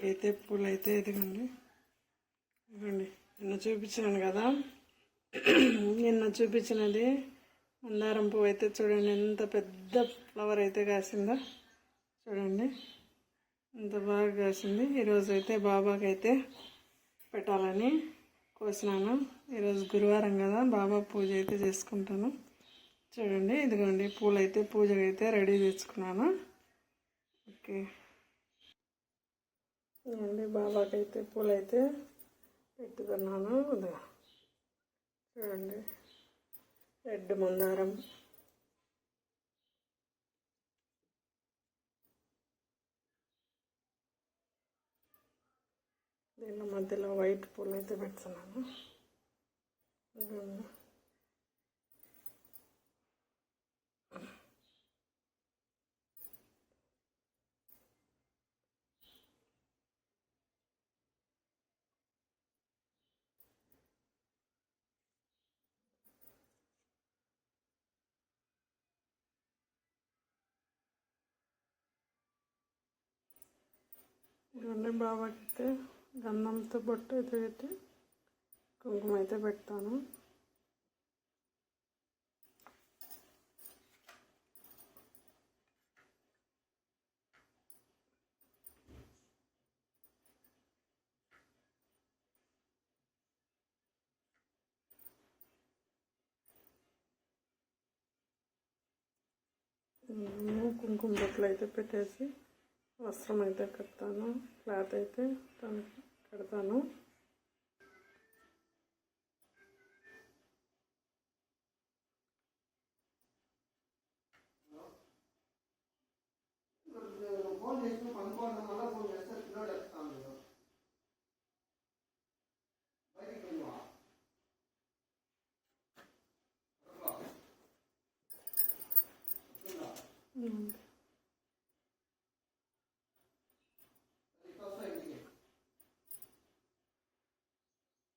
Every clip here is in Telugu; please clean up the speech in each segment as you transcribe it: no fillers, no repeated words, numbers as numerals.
బాబాకైతే పూలు అయితే ఇదిగోండి నిన్న చూపించాను కదా. నిన్న చూపించినది మందారం పువ్వు అయితే చూడండి ఎంత పెద్ద ఫ్లవర్ అయితే కాసిందో చూడండి, ఎంత బాగా కాసింది. ఈరోజు అయితే బాబాకి అయితే పెట్టాలని కోసినాను. ఈరోజు గురువారం కదా, బాబా పూజ అయితే చేసుకుంటాను. చూడండి ఇదిగోండి పూలు అయితే పూజకి అయితే రెడీ తెచ్చుకున్నాను. ఓకే ఇదిగోండి బాబాకి అయితే పూలు అయితే పెట్టుకున్నాను. చూడండి రెడ్ మందారం, దీని మధ్యలో వైట్ పూలు అయితే పెడుతున్నాను. ఇవన్నీ బాబాకి అయితే గంధంతో బొట్టు అయితే పెట్టి కుంకుమ అయితే పెడతాను. కుంకుమ బొట్లు అయితే పెట్టేసి వస్త్రం అయితే కడతాను, క్లాత్ అయితే దానికి కడతాను.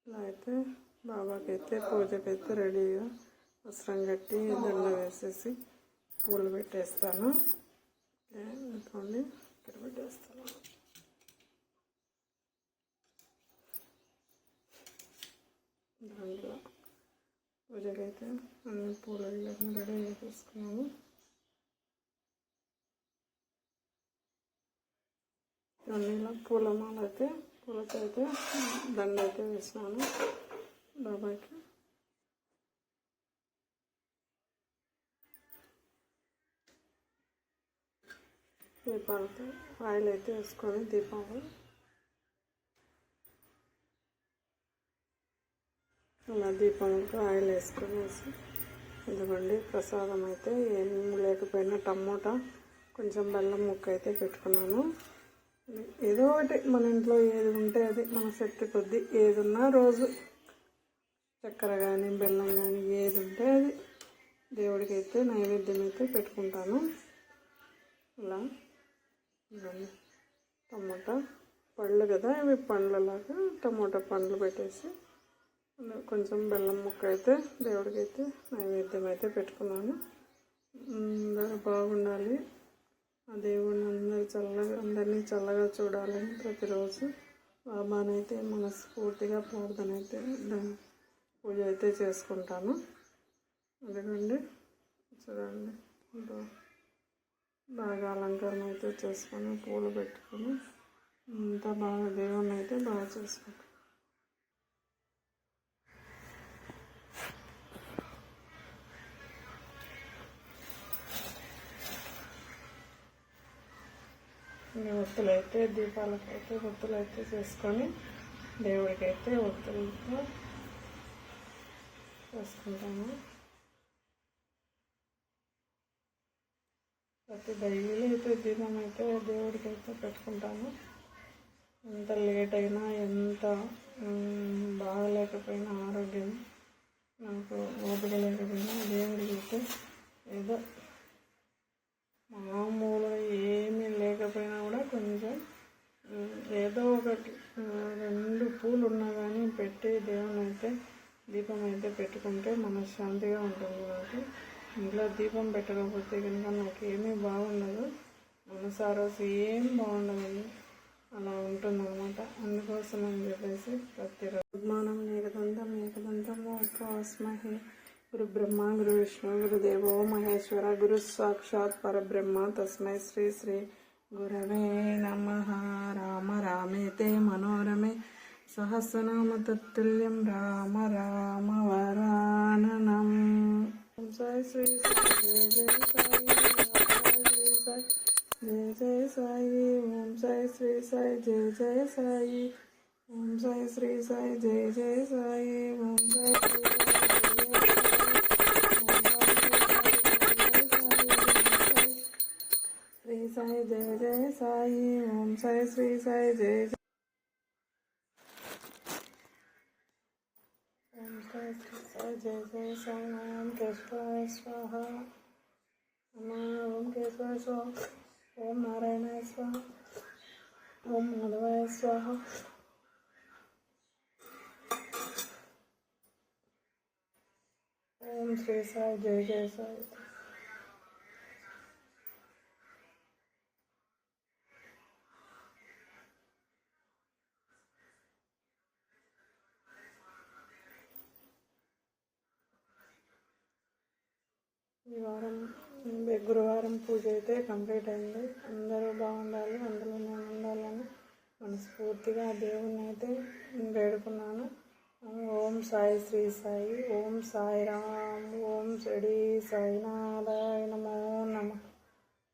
ఇలా అయితే బాబాకి అయితే పూజకైతే రెడీగా వస్త్రం కట్టి దండ వేసేసి పూలు పెట్టేస్తాను. అనుకోండి ఇక్కడ పెట్టేస్తాను. దాంట్లో పూజకైతే అన్ని పూలు రెడీ చేసుకున్నాను. అన్నిలో పూలమాల అయితే పూలతో అయితే దండ అయితే వేసినాను బాబాకి. దీపాలతో ఆయిల్ అయితే వేసుకొని దీపాలు అలా దీపాలతో ఆయిల్ వేసుకొనేసి ఇదిగోండి ప్రసాదం అయితే ఏం లేకపోయినా టమోటా కొంచెం బెల్లం ముక్క అయితే పెట్టుకున్నాను. ఏదో ఒకటి మన ఇంట్లో ఏది ఉంటే అది మన శక్తి కొద్దీ ఏది ఉన్నా రోజు చక్కెర కానీ బెల్లం కానీ ఏది ఉంటే అది దేవుడికి అయితే నైవేద్యం అయితే పెట్టుకుంటాను. ఇలా టమోటా పళ్ళు కదా, ఇవి పండ్లలాగా టమోటా పండ్లు పెట్టేసి కొంచెం బెల్లం ముక్క అయితే దేవుడికి అయితే నైవేద్యం అయితే పెట్టుకున్నాను. బాగుండాలి, ఆ దేవుడిని అందరినీ చల్లగా చూడాలని ప్రతిరోజు బాబానైతే మనస్ఫూర్తిగా ప్రార్థన అయితే పూజ అయితే చేసుకుంటాను. అదిగోండి చూడండి బాగా అలంకరణ అయితే చేసుకొని పూలు పెట్టుకొని అంతా బాగా దేవుణ్ణి అయితే బాగా చేసుకుంటాను. ఒత్తులు అయితే దీపాలకైతే ఒత్తులు అయితే చేసుకొని దేవుడికైతే ఒత్తులతో చేసుకుంటాము. ప్రతి డైలీ అయితే దీపం అయితే దేవుడికి అయితే పెట్టుకుంటాను. ఎంత లేట్ అయినా ఎంత బాగలేకపోయినా ఆరోగ్యం నాకు ఓపిక లేకపోయినా దేవుడికి అయితే ఏదో మామూలుగా ఏమీ లేకపోయినా కూడా కొంచెం ఏదో ఒకటి 2 పూలు ఉన్నా కానీ పెట్టి దేవుని అయితే దీపం అయితే పెట్టుకుంటే మనశ్శాంతిగా ఉంటుంది. నాకు ఇంట్లో దీపం పెట్టకపోతే కనుక నాకేమీ బాగుండదు, మనసారోజు ఏం బాగుండదు. అలా ఉంటుందన్నమాట. అందుకోసం అని చెప్పేసి ప్రతిరోజు ఉద్మానం ఏకదంతం ఉపాస్మహే గురు బ్రహ్మ గురు విష్ణు గురుదేవో మహేశ్వర గురు సాక్షాత్ పరబ్రహ్మ తస్మై శ్రీ శ్రీ గురవే నమః. రామ రామేతే మనోరమే సహస్రనామ తత్తుల్యం రామ రామ వరాననం. సాయి శ్రీ సాయి జయ జయ సాయి ఓం సాయి శ్రీ సాయి జయ జయ సాయి ఓం సాయి శ్రీ సాయి జయ జయ సాయి ఓం సాయి శ్రీ సాయి జయ జయ సాయి ఓం సాయి శ్రీ సాయి జయ ఓం సాయి శ్రీ సాయి జయ జయ సాయి ఓం కేశవాయ స్వాహ ఓం కేశవాయ స్వాహ ఓం నారాయణాయ స్వాహ ఓం మాధవాయ స్వాహ ఓం శ్రీ సాయి జయ జయ సాయి. ఈ వారం గురువారం పూజ అయితే కంప్లీట్ అయింది. అందరూ బాగుండాలి, అందులో నేను ఉండాలని మనస్ఫూర్తిగా దేవుణ్ణి అయితే వేడుకున్నాను. ఓం సాయి శ్రీ సాయి ఓం సాయి రామ్ ఓం శ్రీ సాయినాథాయ నమో నమః.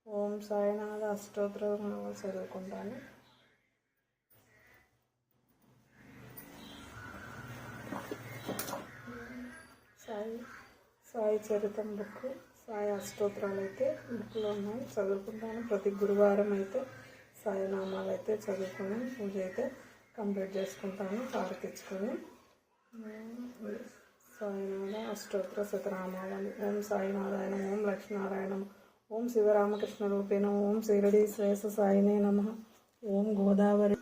ఓం సాయినాథ అష్టోత్తరం చదువుకుంటాను. సాయి చరితం బుక్, సాయి అష్టోత్తరాలు అయితే బుక్లో ఉన్నాయి, చదువుకుంటాను. ప్రతి గురువారం అయితే సాయి నామాలు అయితే చదువుకొని పూజ అయితే కంప్లీట్ చేసుకుంటాను. హారతిచ్చుకొని సాయినాథ అష్టోత్తర శతనామావళి. ఓం సాయినారాయణ ఓం లక్ష్మీనారాయణం ఓం శివరామకృష్ణ రూపేణ ఓం శిరడి శ్రేయస సాయినే నమః. ఓం గోదావరి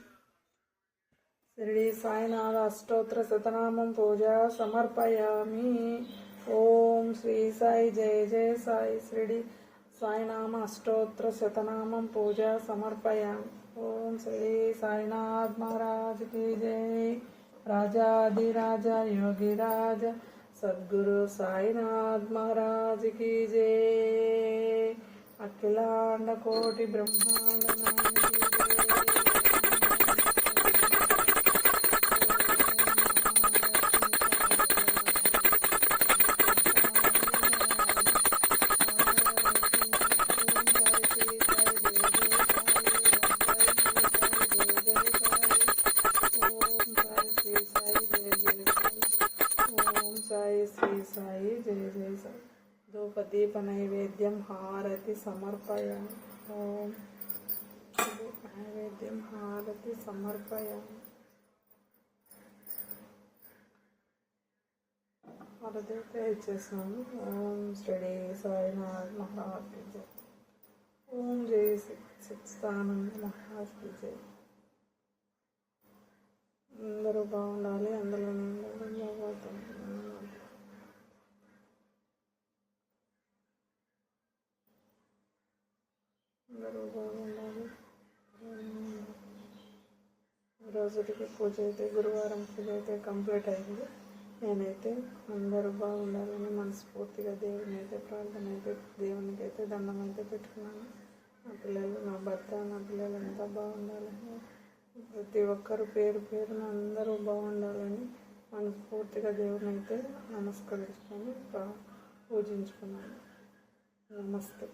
శిరడి సాయినాథ అష్టోత్తర శతనామం పూజ సమర్పయామి. ఓం శ్రీ సాయి జయ జయ సాయి శిరడి సాయినామ అష్టోత్తర శతనామం పూజ సమర్పయామి. ఓం శ్రీ సాయినాథ్ మహారాజ్ की जय. राजाधिराज योगिराज सद्गुरु साईनाथ महाराज की जय. अखिलांड कोटि ब्रह्मांड नायक की जय. శ్రీ సాయి జయ జయ సాయి. ధూపదీప నైవేద్యం హారతి సమర్పయామి. ఓం నైవేద్యం హారతి సమర్పయామి. హారతి అయితే ఇచ్చేసాను. ఓం శ్రీ సాయినాథ్ మహారాజ్ की जय. ఓం జయ సచ్చిదానంద మహారాజ్ की जय. అందరూ బాగుండాలి, అందులో అందరూ బాగుండాలి. రోజుకి పూజ అయితే గురువారం పూజ అయితే కంప్లీట్ అయింది. నేనైతే అందరూ బాగుండాలని మనస్ఫూర్తిగా దేవుని అయితే ప్రార్థన అయితే దేవునికి అయితే దండం అయితే పెట్టుకున్నాను. నా పిల్లలు, నా భర్త, నా పిల్లలు అంతా బాగుండాలని, ప్రతి ఒక్కరు పేరు పేరున అందరూ బాగుండాలని మనస్ఫూర్తిగా దేవుని అయితే నమస్కరించుకొని పూజించుకున్నాను. నమస్తే.